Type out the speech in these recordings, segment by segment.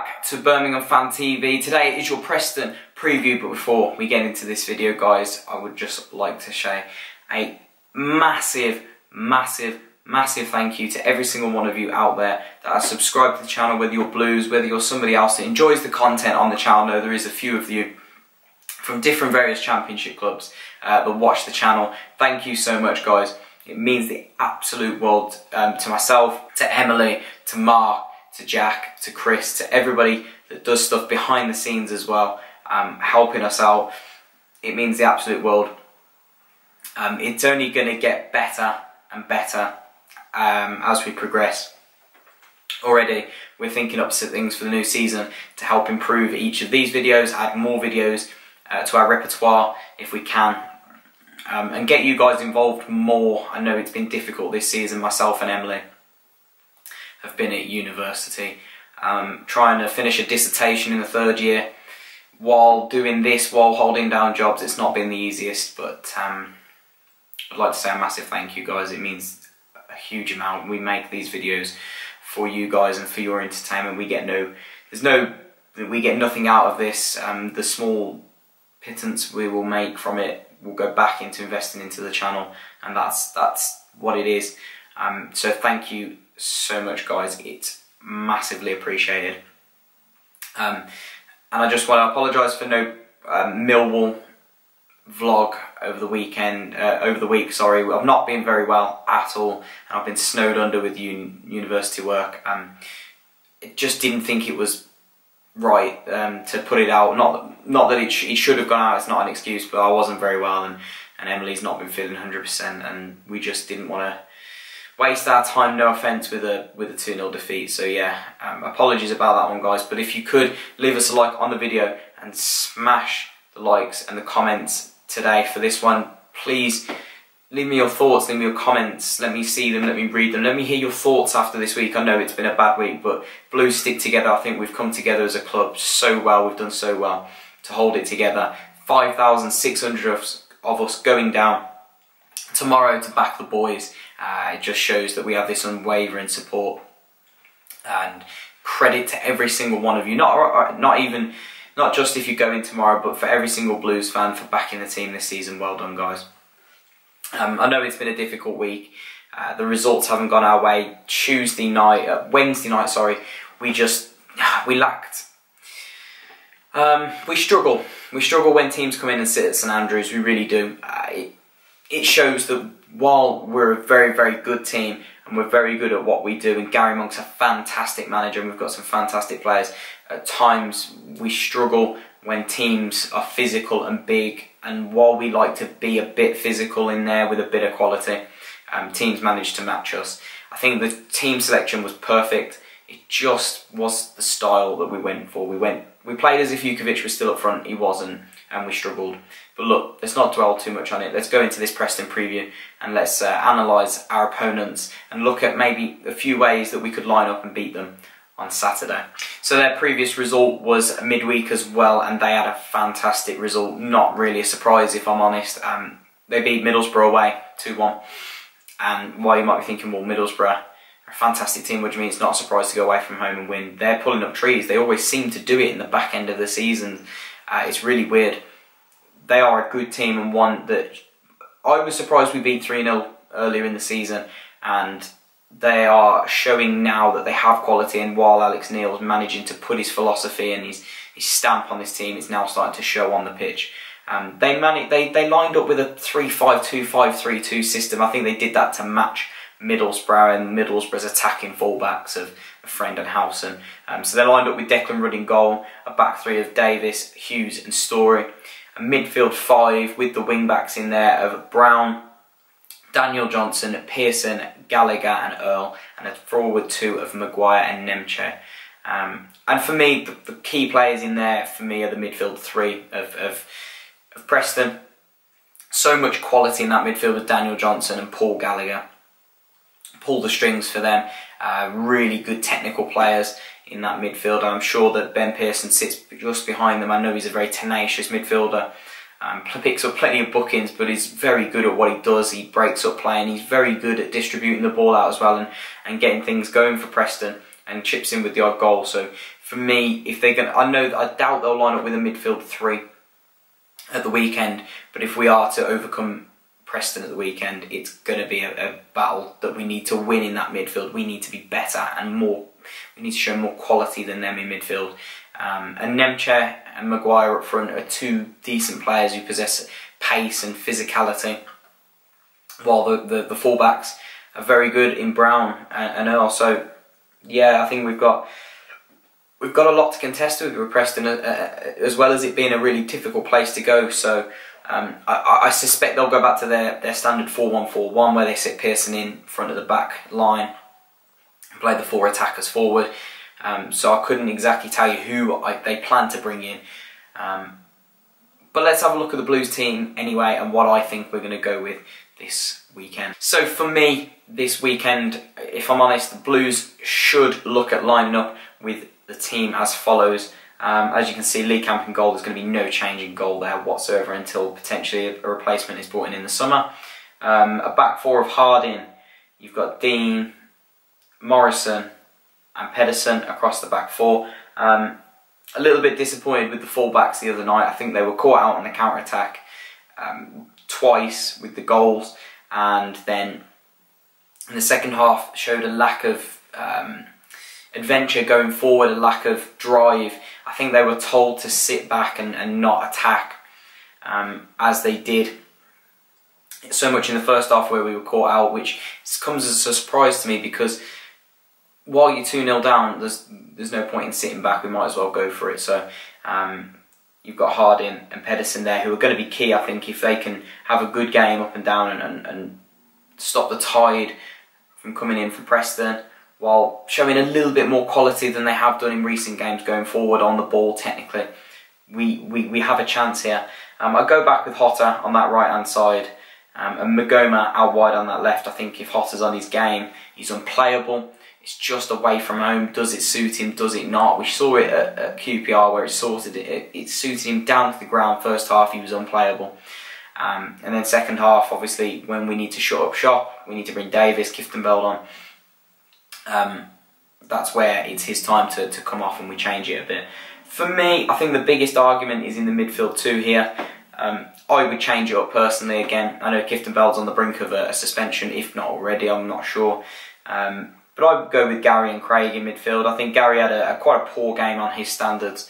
back to Birmingham Fan TV. Today is your Preston preview, but before we get into this video, guys, I would just like to say a massive thank you to every single one of you out there that has subscribed to the channel, whether you're Blues, whether you're somebody else that enjoys the content on the channel. I know there is a few of you from different various championship clubs that watch the channel. Thank you so much, guys. It means the absolute world to myself, to Emily, to Mark, to Jack, to Chris, to everybody that does stuff behind the scenes as well, helping us out. It means the absolute world. It's only going to get better and better as we progress. Already we're thinking up some things for the new season to help improve each of these videos, add more videos to our repertoire if we can, and get you guys involved more. I know it's been difficult this season. Myself and Emily have been at university trying to finish a dissertation in the third year while doing this, while holding down jobs. It's not been the easiest, but I'd like to say a massive thank you, guys. It means a huge amount. We make these videos for you guys and for your entertainment. We get nothing out of this. The small pittance we will make from it will go back into investing into the channel, and that's what it is. So thank you so much, guys. It's massively appreciated. And I just want to apologise for no Millwall vlog over the week. Sorry, I've not been very well at all, and I've been snowed under with university work. I just didn't think it was right to put it out. Not that it should have gone out. It's not an excuse, but I wasn't very well, and Emily's not been feeling 100%, and we just didn't want to waste our time, no offence, with a 2-0 defeat. So yeah, apologies about that one, guys. But if you could leave us a like on the video and smash the likes and the comments today for this one, please leave me your thoughts, leave me your comments, let me see them, let me read them, let me hear your thoughts after this week. I know it's been a bad week, but Blues stick together. I think we've come together as a club so well. We've done so well to hold it together. 5,600 of us going down tomorrow to back the boys. It just shows that we have this unwavering support, and credit to every single one of you. Not just if you go in tomorrow, but for every single Blues fan for backing the team this season. Well done, guys. I know it's been a difficult week. The results haven't gone our way. Wednesday night, sorry. We lacked. We struggle. We struggle when teams come in and sit at St Andrews. We really do. It shows that while we're a very good team and we're very good at what we do, and Gary Monk's a fantastic manager and we've got some fantastic players, at times we struggle when teams are physical and big, and while we like to be a bit physical in there with a bit of quality, teams manage to match us. I think the team selection was perfect. It just was the style that we went for. We played as if Jukovic was still up front. He wasn't, and we struggled. But look, let's not dwell too much on it. Let's go into this Preston preview and let's analyse our opponents and look at maybe a few ways that we could line up and beat them on Saturday. So their previous result was midweek as well, and they had a fantastic result. Not really a surprise, if I'm honest. They beat Middlesbrough away 2-1. And while you might be thinking, well, Middlesbrough are a fantastic team, what do you mean it's not a surprise to go away from home and win? They're pulling up trees. They always seem to do it in the back end of the season. It's really weird. They are a good team, and one that I was surprised we beat 3-0 earlier in the season, and they are showing now that they have quality, and while Alex Neil's managing to put his philosophy and his stamp on this team, it's now starting to show on the pitch. They lined up with a 3-5-2, 5-3-2 system. I think they did that to match Middlesbrough and Middlesbrough's attacking fullbacks of Friend and Howson. So they lined up with Declan Rudd in goal, a back three of Davis, Hughes and Story, a midfield five with the wing backs in there of Brown, Daniel Johnson, Pearson, Gallagher and Earl, and a forward two of Maguire and Nemche. And for me, the key players in there for me are the midfield three of Preston. So much quality in that midfield with Daniel Johnson and Paul Gallagher. Pull the strings for them. Really good technical players in that midfield. I'm sure that Ben Pearson sits just behind them. I know he's a very tenacious midfielder. Picks up plenty of bookings, but he's very good at what he does. He breaks up play, and he's very good at distributing the ball out as well and getting things going for Preston, and chips in with the odd goal. So for me, if they're going, I doubt they'll line up with a midfield three at the weekend. But if we are to overcome Preston at the weekend, it's going to be a battle that we need to win in that midfield. We need to be better and more. We need to show more quality than them in midfield. And Nemche and Maguire up front are two decent players who possess pace and physicality, while the fullbacks are very good in Brown and Earl. So yeah, I think we've got a lot to contest with Preston, as well as it being a really difficult place to go. So I suspect they'll go back to their standard 4-1-4-1, where they sit Pearson in front of the back line and play the four attackers forward. So I couldn't exactly tell you who they plan to bring in. But let's have a look at the Blues team anyway, and what I think we're going to go with this weekend. So for me, this weekend, if I'm honest, the Blues should look at lining up with the team as follows. As you can see, Lee Camp in goal. There's going to be no change in goal there whatsoever until potentially a replacement is brought in the summer. A back four of Harding. You've got Dean, Morrison and Pedersen across the back four. A little bit disappointed with the full-backs the other night. I think they were caught out on the counter-attack twice with the goals, and then in the second half showed a lack of adventure going forward, a lack of drive. I think they were told to sit back and not attack, as they did so much in the first half where we were caught out, which comes as a surprise to me, because while you're 2-0 down, there's no point in sitting back. We might as well go for it. So you've got Harding and Pedersen there, who are going to be key, I think, if they can have a good game up and down and stop the tide from coming in for Preston, while showing a little bit more quality than they have done in recent games going forward on the ball technically. We have a chance here. I go back with Hotter on that right hand side, and Magoma out wide on that left. I think if Hotter's on his game, he's unplayable. It's just away from home. Does it suit him? Does it not? We saw it at QPR where it suited him down to the ground. First half he was unplayable. And then second half, obviously, when we need to shut up shop, we need to bring Davis, Kieftenbeld on. That's where it's his time to come off and we change it a bit. For me, I think the biggest argument is in the midfield two here. I would change it up personally again. I know Kieftenbeld's on the brink of a suspension, if not already, I'm not sure. But I would go with Gary and Craig in midfield. I think Gary had quite a poor game on his standards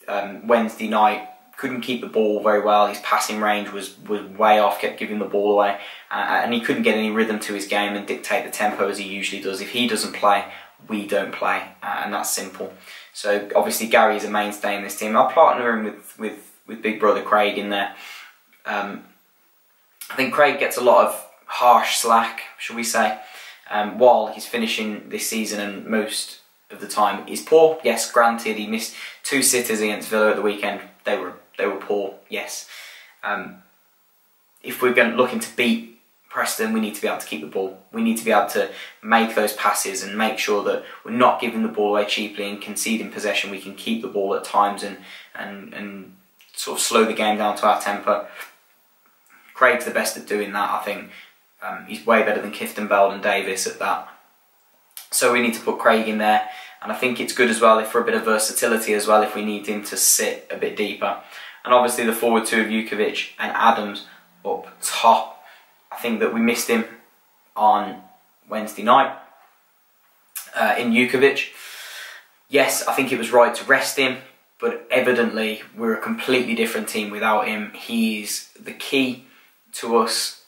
Wednesday night. Couldn't keep the ball very well. His passing range was way off, kept giving the ball away. And he couldn't get any rhythm to his game and dictate the tempo as he usually does. If he doesn't play, we don't play. And that's simple. So obviously Gary is a mainstay in this team. I'll partner him with big brother Craig in there. I think Craig gets a lot of harsh slack, shall we say, while he's finishing this season, and most of the time is poor. Yes, granted, he missed 2 sitters against Villa at the weekend. They were poor, yes. If we're looking to beat Preston, we need to be able to keep the ball. We need to be able to make those passes and make sure that we're not giving the ball away cheaply and conceding possession. We can keep the ball at times and sort of slow the game down to our tempo. Craig's the best at doing that, I think. He's way better than Kieftenbeld and Davis at that. So we need to put Craig in there. And I think it's good as well for a bit of versatility as well if we need him to sit a bit deeper. And obviously the forward two of Jukovic and Adams up top. I think that we missed him on Wednesday night in Jukovic. Yes, I think it was right to rest him, but evidently we're a completely different team without him. He's the key to us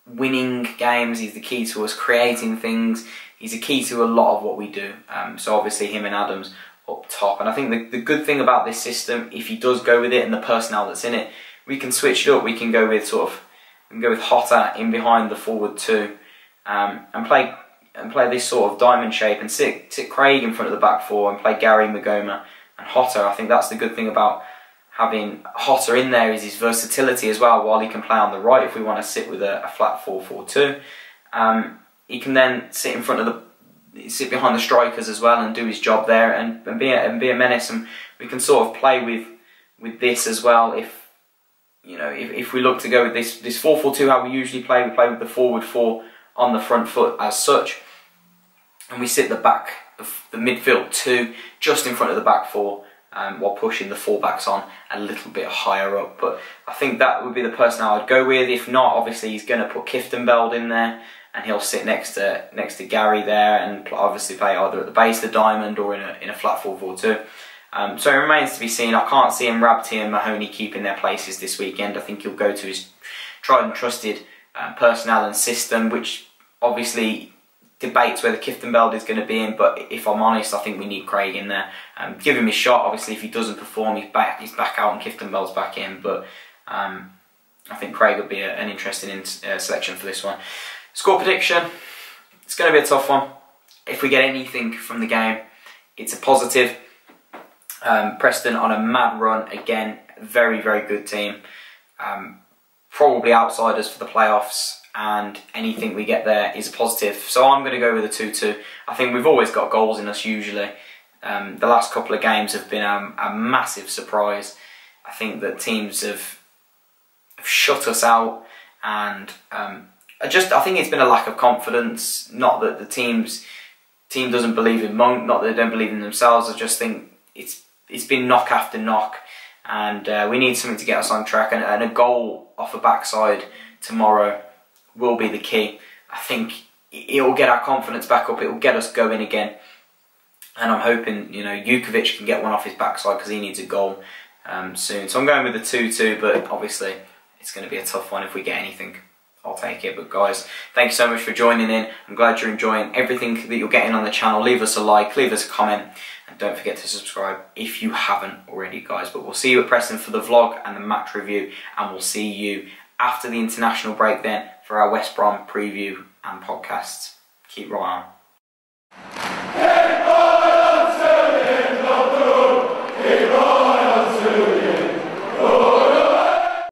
winning games. He's the key to us creating things. He's a key to a lot of what we do. So obviously him and Adams up top. And I think the good thing about this system, if he does go with it and the personnel that's in it, we can switch it up. We can go with Hotter in behind the forward two, and play this sort of diamond shape and sit Craig in front of the back four and play Gary, Magoma and Hotter. I think that's the good thing about having Hotter in there, is his versatility as well. While he can play on the right if we want to sit with a flat 4-4-2. He can then sit behind the strikers as well and do his job there and be a menace. And we can sort of play with this as well. If we look to go with this 4-4-2, how we usually play, we play with the forward four on the front foot as such, and we sit the the midfield 2 just in front of the back 4, while pushing the full-backs on a little bit higher up. But I think that would be the person I would go with. If not, obviously he's going to put Kiftembeld in there, and he'll sit next to Gary there, and obviously play either at the base of the diamond or in a flat 4-4-2. So it remains to be seen. I can't see him, Rabti and Mahoney keeping their places this weekend. I think he'll go to his tried and trusted personnel and system, which obviously debates whether Kiftembeld is going to be in, but if I'm honest, I think we need Craig in there. Give him his shot. Obviously, if he doesn't perform, he's back out and Kiftembeld's back in, but I think Craig would be an interesting selection for this one. Score prediction, it's going to be a tough one. If we get anything from the game, it's a positive. Preston on a mad run again, very, very good team. Probably outsiders for the playoffs, and anything we get there is a positive. So I'm going to go with a 2-2. I think we've always got goals in us usually. The last couple of games have been a massive surprise. I think that teams have shut us out, and I think it's been a lack of confidence. Not that the team doesn't believe in Monk, not that they don't believe in themselves. I just think it's been knock after knock, and we need something to get us on track. And a goal off a backside tomorrow will be the key. I think it will get our confidence back up. It will get us going again. And I'm hoping, Jukovic can get one off his backside because he needs a goal soon. So I'm going with the 2-2, but obviously it's going to be a tough one. If we get anything, I'll take it. But guys, thank you so much for joining in. I'm glad you're enjoying everything that you're getting on the channel. Leave us a like, leave us a comment, and don't forget to subscribe if you haven't already, guys. But we'll see you at Preston for the vlog and the match review, and we'll see you after the international break then for our West Brom preview and podcasts. Keep right on.